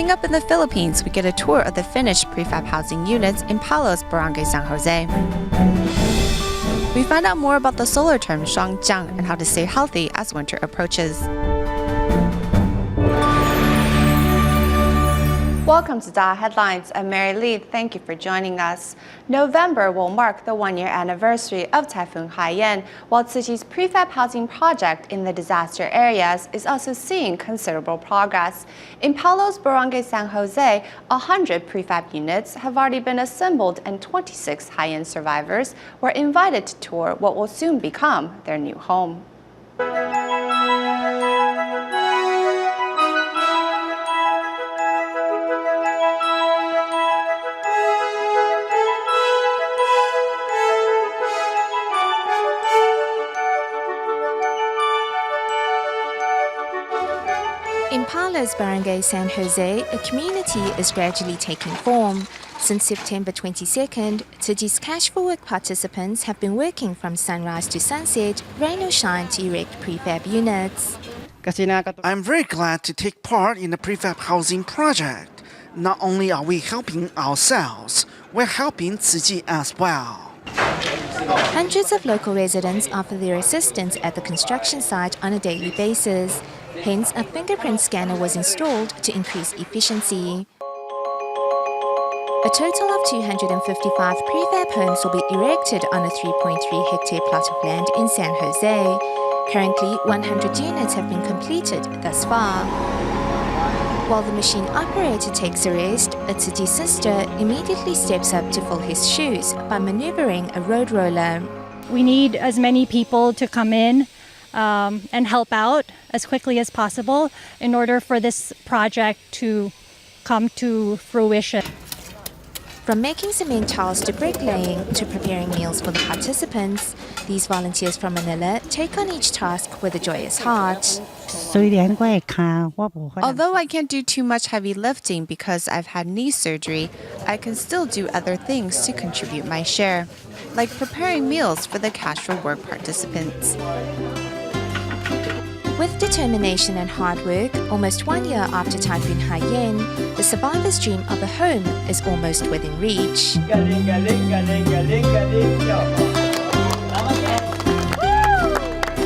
Coming up in the Philippines, we get a tour of the finished prefab housing units in Palo's Barangay San Jose. We find out more about the solar term Shuangjiang and how to stay healthy as winter approaches. Welcome to DaAi Headlines. I'm Mary Lee. Thank you for joining us. November will mark the one-year anniversary of Typhoon Haiyan, while Tzu Chi's prefab housing project in the disaster areas is also seeing considerable progress. In Palo's Barangay San Jose, 100 prefab units have already been assembled and 26 Haiyan survivors were invited to tour what will soon become their new home. In Palo's Barangay San Jose, a community is gradually taking form. Since September 22nd, Tzu Chi's Cash for Work participants have been working from sunrise to sunset, rain or shine, to erect prefab units. I'm very glad to take part in the prefab housing project. Not only are we helping ourselves, we're helping Tzu Chi as well. Hundreds of local residents offer their assistance at the construction site on a daily basis. Hence, a fingerprint scanner was installed to increase efficiency. A total of 255 prefab homes will be erected on a 3.3 hectare plot of land in San Jose. Currently, 100 units have been completed thus far. While the machine operator takes a rest, a Tzu Chi sister immediately steps up to fill his shoes by maneuvering a road roller. We need as many people to come in and help out as quickly as possible in order for this project to come to fruition. From making cement tiles to bricklaying to preparing meals for the participants, these volunteers from Manila take on each task with a joyous heart. Although I can't do too much heavy lifting because I've had knee surgery, I can still do other things to contribute my share, like preparing meals for the Cash for Work participants. With determination and hard work, almost 1 year after Typhoon Haiyan, the survivors' dream of a home is almost within reach.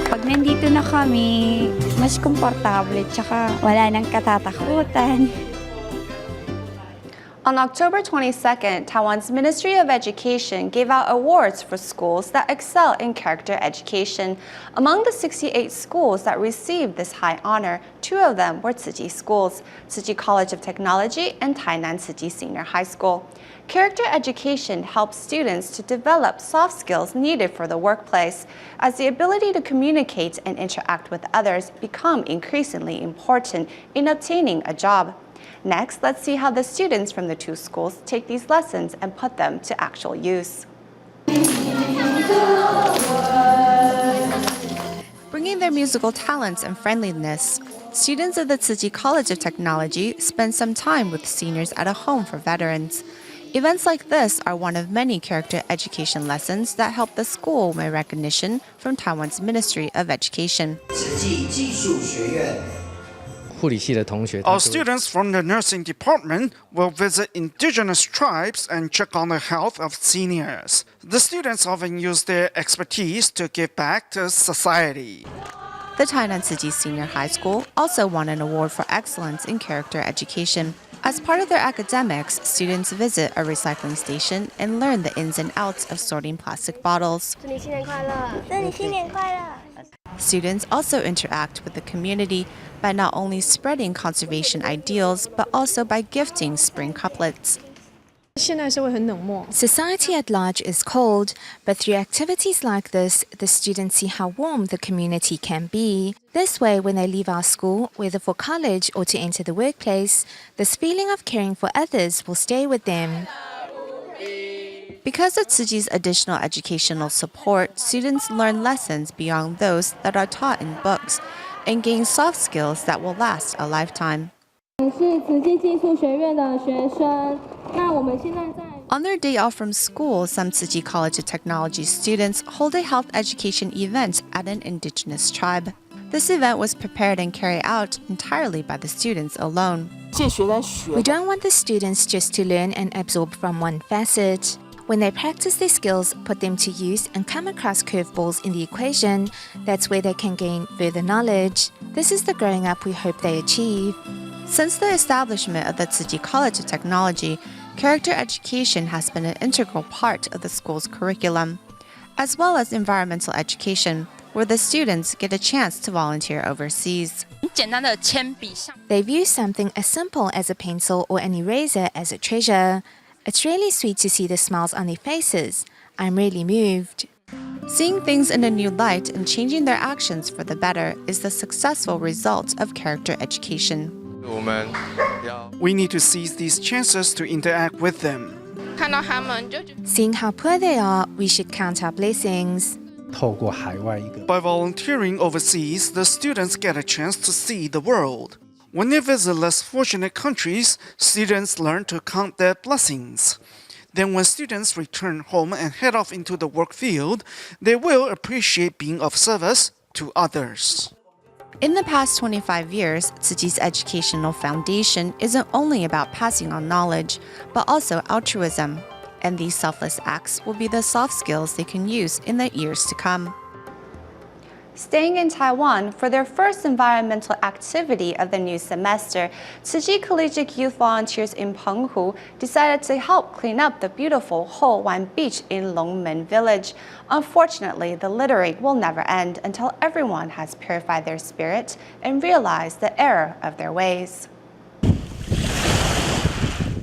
Pag nandito na kami, mas komportable tsaka wala nang katatakutan. On October 22nd, Taiwan's Ministry of Education gave out awards for schools that excel in character education. Among the 68 schools that received this high honor, 2 of them were Tzu Chi schools, Tzu Chi College of Technology and Tainan Tzu Chi Senior High School. Character education helps students to develop soft skills needed for the workplace, as the ability to communicate and interact with others become increasingly important in obtaining a job. Next, let's see how the students from the 2 schools take these lessons and put them to actual use. Bringing their musical talents and friendliness, students of the Tzu Chi College of Technology spend some time with seniors at a home for veterans. Events like this are one of many character education lessons that help the school win recognition from Taiwan's Ministry of Education. Our students from the nursing department will visit indigenous tribes and check on the health of seniors. The students often use their expertise to give back to society. The Tainan Tzu Chi Senior High School also won an award for excellence in character education. As part of their academics, students visit a recycling station and learn the ins and outs of sorting plastic bottles. Students also interact with the community by not only spreading conservation ideals, but also by gifting spring couplets. Society at large is cold, but through activities like this, the students see how warm the community can be. This way, when they leave our school, whether for college or to enter the workplace, this feeling of caring for others will stay with them. Because of Tzu Chi's additional educational support, students learn lessons beyond those that are taught in books and gain soft skills that will last a lifetime. On their day off from school, some Tzu Chi College of Technology students hold a health education event at an indigenous tribe. This event was prepared and carried out entirely by the students alone. We don't want the students just to learn and absorb from one facet. When they practice their skills, put them to use, and come across curveballs in the equation, that's where they can gain further knowledge. This is the growing up we hope they achieve. Since the establishment of the Tzu Chi College of Technology, character education has been an integral part of the school's curriculum, as well as environmental education, where the students get a chance to volunteer overseas. They view something as simple as a pencil or an eraser as a treasure. It's really sweet to see the smiles on their faces. I'm really moved. Seeing things in a new light and changing their actions for the better is the successful result of character education. We need to seize these chances to interact with them. Seeing how poor they are, we should count our blessings. By volunteering overseas, the students get a chance to see the world. When they visit less fortunate countries, students learn to count their blessings. Then when students return home and head off into the work field, they will appreciate being of service to others. In the past 25 years, Tzu Chi's educational foundation isn't only about passing on knowledge, but also altruism. And these selfless acts will be the soft skills they can use in the years to come. Staying in Taiwan for their first environmental activity of the new semester, Tzu Chi Collegiate Youth Volunteers in澎湖decided to help clean up the beautiful Ho Wan Beach in Longmen Village. Unfortunately, the littering will never end until everyone has purified their spirit and realized the error of their ways.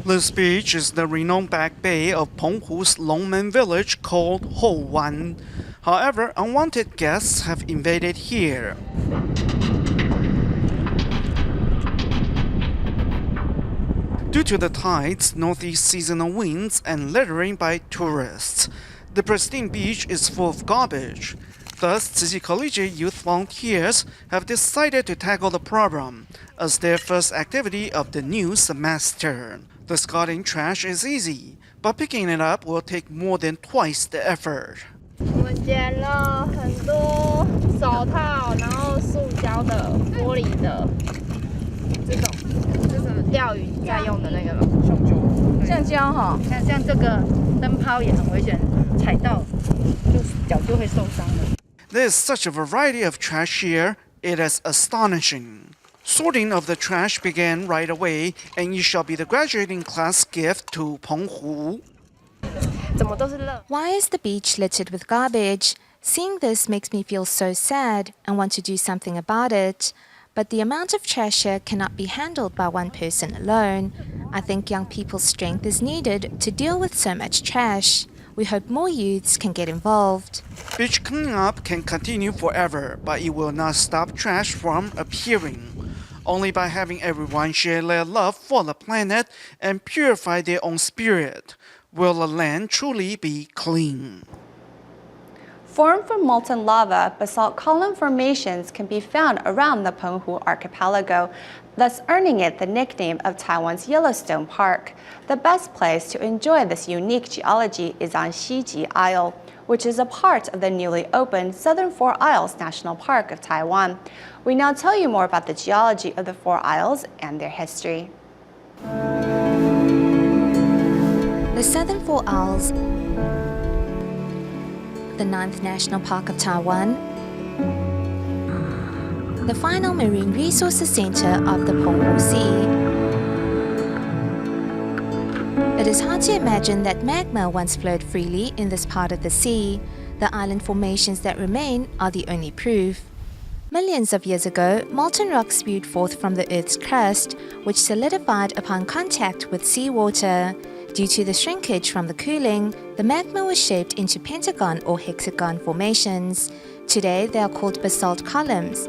This beach is the renowned back bay of澎hu's Longmen Village called Ho Wan. However, unwanted guests have invaded here. Due to the tides, northeast seasonal winds, and littering by tourists, the pristine beach is full of garbage. Thus, Tzu Chi Collegiate Youth Volunteers have decided to tackle the problem as their first activity of the new semester. Discarding trash is easy, but picking it up will take more than twice the effort. 我们捡了很多手套，然后塑胶的、玻璃的，这是钓鱼在用的那个橡胶哈，像这个灯泡也很危险，踩到就脚就会受伤了。 There is such a variety of trash here, it is astonishing. Sorting of the trash began right away, and it shall be the graduating class gift to Penghu. Why is the beach littered with garbage? Seeing this makes me feel so sad and want to do something about it. But the amount of trash here cannot be handled by one person alone. I think young people's strength is needed to deal with so much trash. We hope more youths can get involved. Beach cleanup can continue forever, but it will not stop trash from appearing. Only by having everyone share their love for the planet and purify their own spirit will the land truly be clean. Formed from molten lava, basalt column formations can be found around the Penghu archipelago, thus earning it the nickname of Taiwan's Yellowstone Park. The best place to enjoy this unique geology is on Xiji Isle, which is a part of the newly opened Southern Four Isles National Park of Taiwan. We now tell you more about the geology of the Four Isles and their history. The Southern Four Isles, the 9th National Park of Taiwan, the final marine resources center of the澎湖Sea. It is hard to imagine that magma once flowed freely in this part of the sea. The island formations that remain are the only proof. Millions of years ago, molten rock spewed forth from the Earth's crust, which solidified upon contact with seawater. Due to the shrinkage from the cooling, the magma was shaped into pentagon or hexagon formations. Today, they are called basalt columns.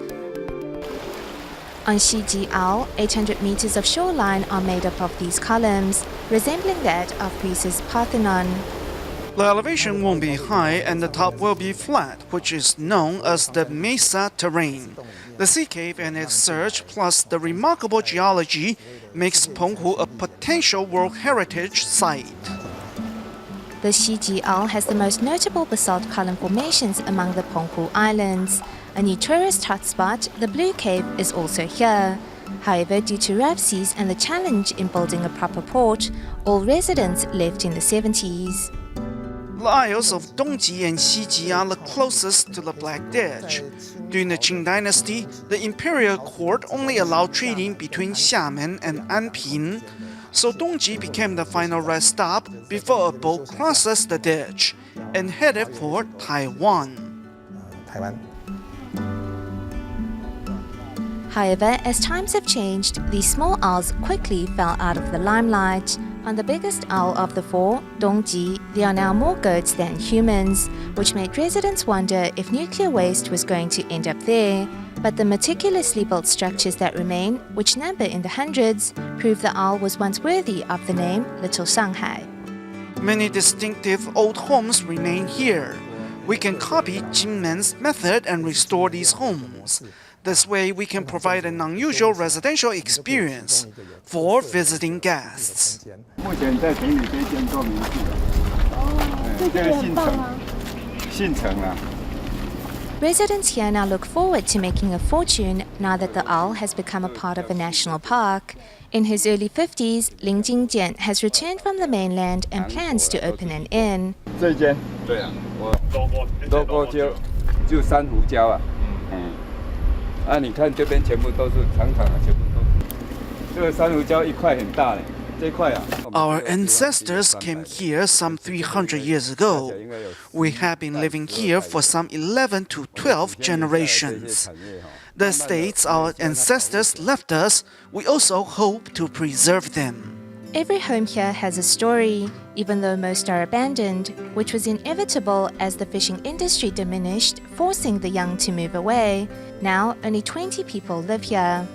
On Xiji Isle, 800 meters of shoreline are made up of these columns, resembling that of Greece's Parthenon. The elevation won't be high and the top will be flat, which is known as the mesa terrain. The sea cave and its surge, plus the remarkable geology, makes Penghu a potential World Heritage Site. The Xiji Isle has the most notable basalt column formations among the Penghu Islands. A new tourist hotspot, the Blue Cave, is also here. However, due to rough seas and the challenge in building a proper port, all residents left in the 70s. The isles of Dongji and Xiji are the closest to the Black Ditch. During the Qing dynasty, the imperial court only allowed trading between Xiamen and Anping, so Dongji became the final rest stop before a boat crosses the ditch and headed for Taiwan. However, as times have changed, these small isles quickly fell out of the limelight. On the biggest isle of the four, Dongji, there are now more goats than humans, which made residents wonder if nuclear waste was going to end up there. But the meticulously built structures that remain, which number in the hundreds, prove the isle was once worthy of the name Little Shanghai. Many distinctive old homes remain here. We can copy Jinmen's method and restore these homes. This way, we can provide an unusual residential experience for visiting guests. 目前在田里这一间做民宿的，这个姓陈啊。 Residents here now look forward to making a fortune now that the isle has become a part of a national park. In his early 50s, Ling Jingjian has returned from the mainland and plans to open an inn. 这一间，对啊，我多过就珊瑚礁啊，啊，你看这边全部都是长长的，全部都是。这个珊瑚礁一块很大嘞，这块啊。Our ancestors came here some 300 years ago. We have been living here for some 11 to 12 generations. The estates our ancestors left us, we also hope to preserve them. Every home here has a story, even though most are abandoned, which was inevitable as the fishing industry diminished, forcing the young to move away. Now, only 20 people live here.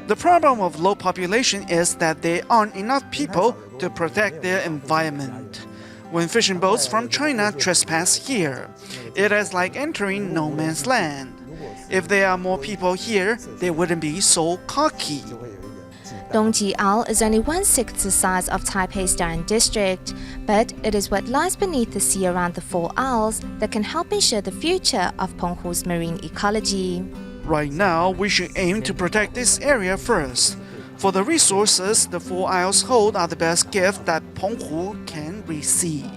The problem of low population is that there aren't enough people to protect their environment. When fishing boats from China trespass here, it is like entering no man's land. If there are more people here, they wouldn't be so cocky. Dongji Isle is only 1/6 the size of Taipei's Da'an district, but it is what lies beneath the sea around the four isles that can help ensure the future of Penghu's marine ecology. Right now, we should aim to protect this area first. For the resources the four isles hold are the best gift that Penghu can receive.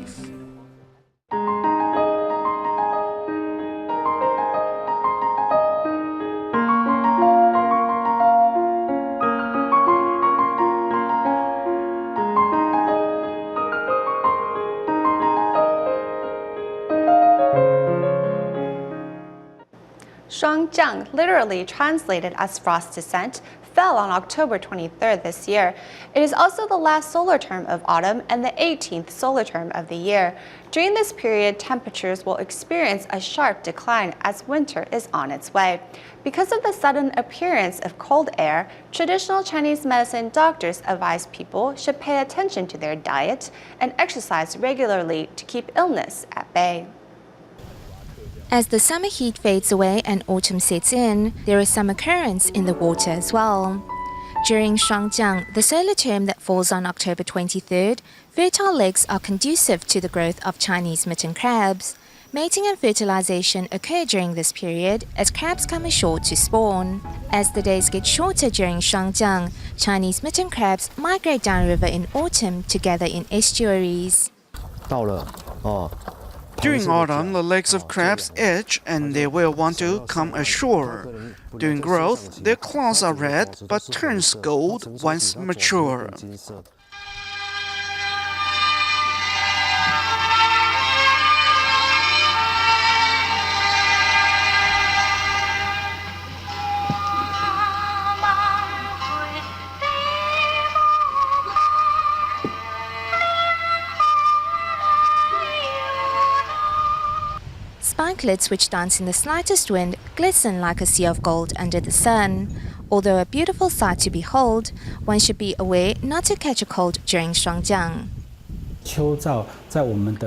Shuangjiang, literally translated as frost descent, fell on October 23rd this year. It is also the last solar term of autumn and the 18th solar term of the year. During this period, temperatures will experience a sharp decline as winter is on its way. Because of the sudden appearance of cold air, traditional Chinese medicine doctors advise people should pay attention to their diet and exercise regularly to keep illness at bay. As the summer heat fades away and autumn sets in, there is some occurrence in the water as well. During Shuangjiang, the solar term that falls on October 23rd, fertile lakes are conducive to the growth of Chinese mitten crabs. Mating and fertilization occur during this period as crabs come ashore to spawn. As the days get shorter during Shuangjiang, Chinese mitten crabs migrate downriver in autumn to gather in estuaries. During autumn, the legs of crabs itch and they will want to come ashore. During growth, their claws are red but turns gold once mature. Spikelets, which dance in the slightest wind, glisten like a sea of gold under the sun. Although a beautiful sight to behold, one should be aware not to catch a cold during Shuangjiang.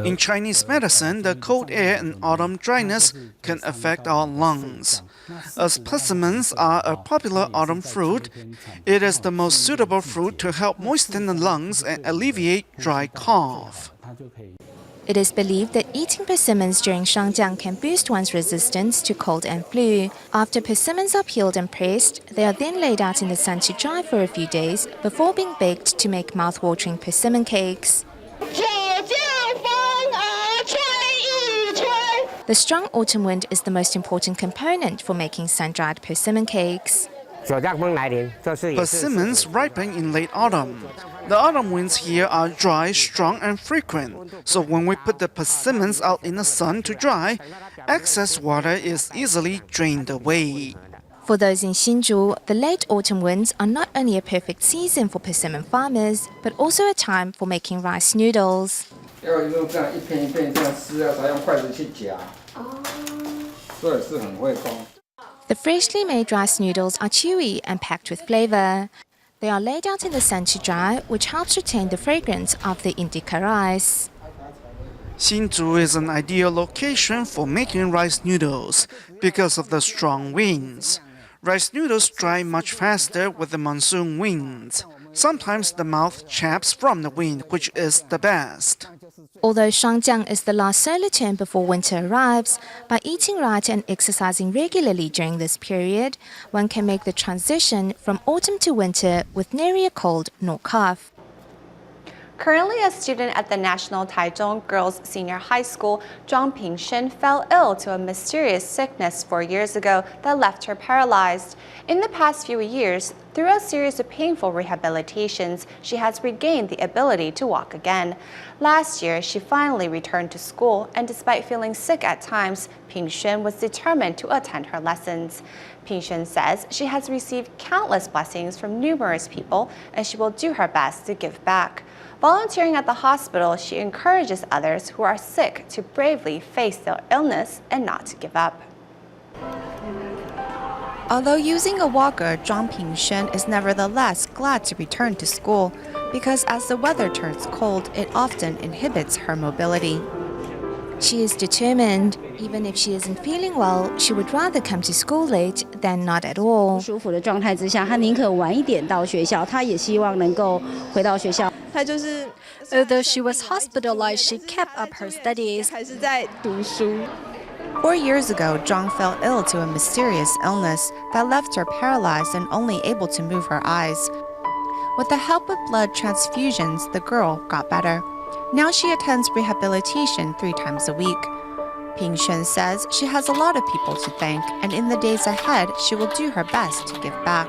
In Chinese medicine, the cold air and autumn dryness can affect our lungs. As persimmons are a popular autumn fruit, it is the most suitable fruit to help moisten the lungs and alleviate dry cough. It is believed that eating persimmons during Shuangjiang can boost one's resistance to cold and flu. After persimmons are peeled and pressed, they are then laid out in the sun to dry for a few days before being baked to make mouth-watering persimmon cakes. The strong autumn wind is the most important component for making sun-dried persimmon cakes. Persimmons ripen in late autumn. The autumn winds here are dry, strong, and frequent. So when we put the persimmons out in the sun to dry, excess water is easily drained away. For those in Hsinchu, the late autumn winds are not only a perfect season for persimmon farmers, but also a time for making rice noodles. The freshly made rice noodles are chewy and packed with flavor. They are laid out in the sun to dry, which helps retain the fragrance of the indica rice. Hsinchu is an ideal location for making rice noodles because of the strong winds. Rice noodles dry much faster with the monsoon winds. Sometimes the mouth chaps from the wind, which is the best. Although Shuangjiang is the last solar term before winter arrives, by eating right and exercising regularly during this period, one can make the transition from autumn to winter with nary a cold nor cough. Currently a student at the National Taichung Girls Senior High School, Zhang Pingxun fell ill to a mysterious sickness 4 years ago that left her paralyzed. In the past few years, through a series of painful rehabilitations, she has regained the ability to walk again. Last year, she finally returned to school, and despite feeling sick at times, Pingxun was determined to attend her lessons. Pingxun says she has received countless blessings from numerous people, and she will do her best to give back. Volunteering at the hospital, she encourages others who are sick to bravely face their illness and not to give up. Although using a walker, Zhang Pingxun is nevertheless glad to return to school because as the weather turns cold, it often inhibits her mobility. She is determined. Even if she isn't feeling well, she would rather come to school late than not at all. 不舒服的状态之下，她宁可晚一点到学校，她也希望能够回到学校。她就是 Although she was hospitalized, she kept up her studies. 还是在读书。 4 years ago, Zhang fell ill to a mysterious illness that left her paralyzed and only able to move her eyes. With the help of blood transfusions, the girl got better. Now she attends rehabilitation 3 times a week. Pingxun says she has a lot of people to thank, and in the days ahead, she will do her best to give back.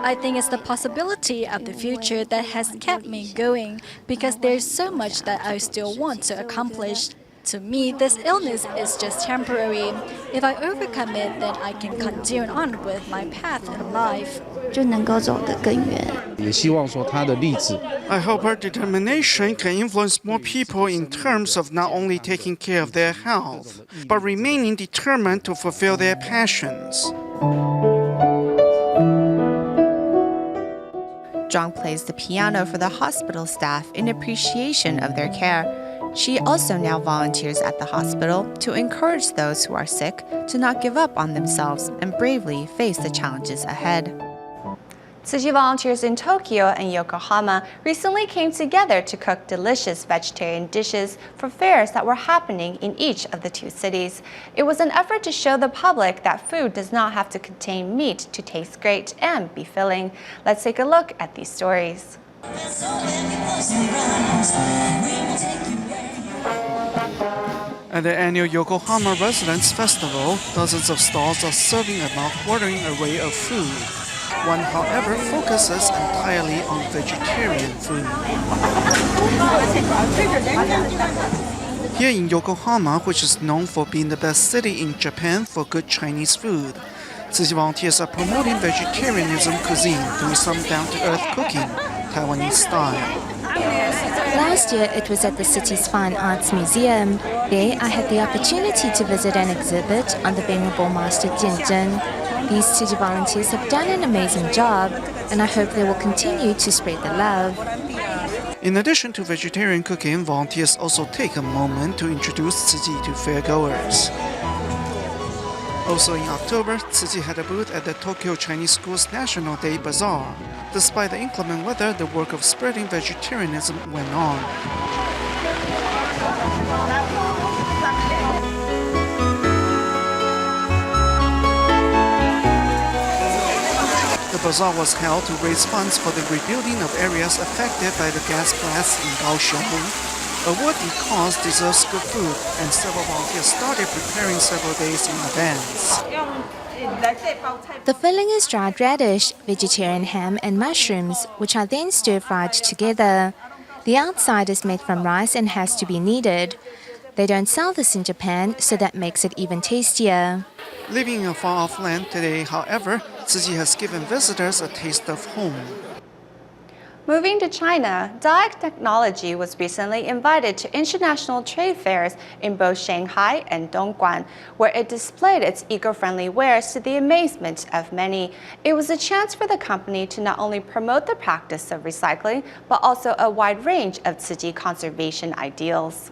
I think it's the possibility of the future that has kept me going because there's so much that I still want to accomplish. To me, this illness is just temporary. If I overcome it, then I can continue on with my path in life. 就能够走得更远。也希望说她的例子 I hope her determination can influence more people in terms of not only taking care of their health, but remaining determined to fulfill their passions. Zhang plays the piano for the hospital staff in appreciation of their care. She also now volunteers at the hospital to encourage those who are sick to not give up on themselves and bravely face the challenges ahead. Tsuji volunteers in Tokyo and Yokohama recently came together to cook delicious vegetarian dishes for fairs that were happening in each of the 2 cities. It was an effort to show the public that food does not have to contain meat to taste great and be filling. Let's take a look at these stories. At the annual Yokohama Residents Festival, dozens of stalls are serving a mouth-watering array of food. One, however, focuses entirely on vegetarian food. Here in Yokohama, which is known for being the best city in Japan for good Chinese food, Tsuji volunteers are promoting vegetarianism cuisine through some down-to-earth cooking, Taiwanese style. Last year, it was at the city's Fine Arts Museum. There, I had the opportunity to visit an exhibit on the Venerable Master Jianzhen. These Tsuji volunteers have done an amazing job, and I hope they will continue to spread the love. In addition to vegetarian cooking, volunteers also take a moment to introduce Tsuji to fairgoers. Also in October, Tsuji had a booth at the Tokyo Chinese School's National Day Bazaar. Despite the inclement weather, the work of spreading vegetarianism went on. The bazaar was held to raise funds for the rebuilding of areas affected by the gas blast in Kaohsiung. A worthy cause deserves good food, and several volunteers started preparing several days in advance. The filling is dried radish, vegetarian ham, and mushrooms, which are then stir-fried together. The outside is made from rice and has to be kneaded. They don't sell this in Japan, so that makes it even tastier. Living in a far-off land today, however, Tzu Chi has given visitors a taste of home. Moving to China, DaAi Technology was recently invited to international trade fairs in both Shanghai and Dongguan, where it displayed its eco-friendly wares to the amazement of many. It was a chance for the company to not only promote the practice of recycling, but also a wide range of Tzu Chi conservation ideals.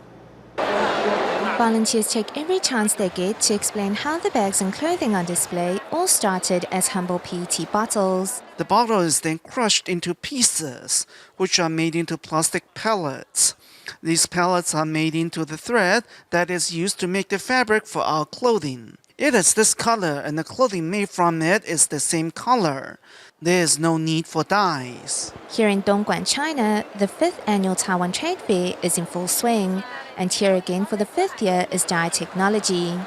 Volunteers take every chance they get to explain how the bags and clothing on display all started as humble PET bottles. The bottle is then crushed into pieces, which are made into plastic pellets. These pellets are made into the thread that is used to make the fabric for our clothing. It is this color, and the clothing made from it is the same color. There is no need for dyes. Here in Dongguan, China, the 5th annual Taiwan Trade Fair is in full swing. And here again for the 5th year is DaAi Technology.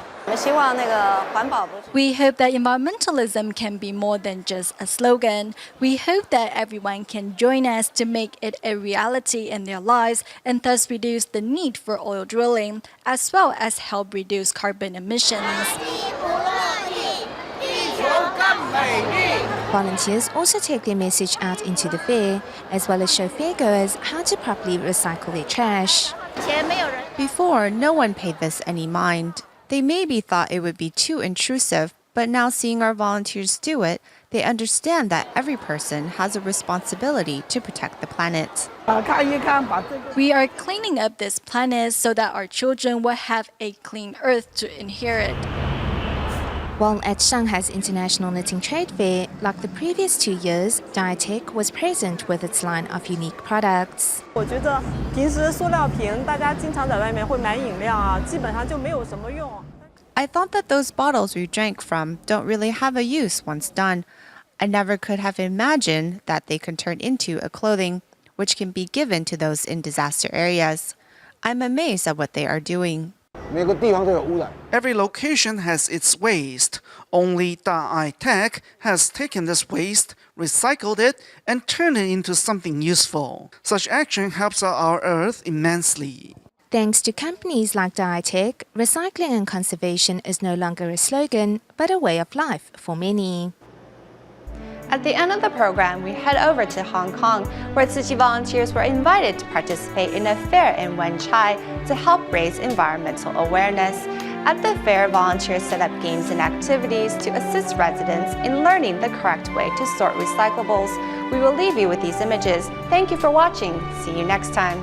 We hope that environmentalism can be more than just a slogan. We hope that everyone can join us to make it a reality in their lives and thus reduce the need for oil drilling, as well as help reduce carbon emissions. Volunteers also take their message out into the fair, as well as show fairgoers how to properly recycle their trash. Before, no one paid this any mind. They maybe thought it would be too intrusive, but now seeing our volunteers do it, they understand that every person has a responsibility to protect the planet. We are cleaning up this planet so that our children will have a clean earth to inherit. While at Shanghai's International Knitting Trade Fair, like the previous 2 years, DaAi Tech was present with its line of unique products. I thought that those bottles we drank from don't really have a use once done. I never could have imagined that they can turn into a clothing, which can be given to those in disaster areas. I'm amazed at what they are doing. Every location has its waste. Only DaAi Tech has taken this waste, recycled it, and turned it into something useful. Such action helps our earth immensely. Thanks to companies like DaAi Tech, recycling and conservation is no longer a slogan, but a way of life for many. At the end of the program, we head over to Hong Kong, where Tzu Chi volunteers were invited to participate in a fair in Wen Chai to help raise environmental awareness. At the fair, volunteers set up games and activities to assist residents in learning the correct way to sort recyclables. We will leave you with these images. Thank you for watching. See you next time.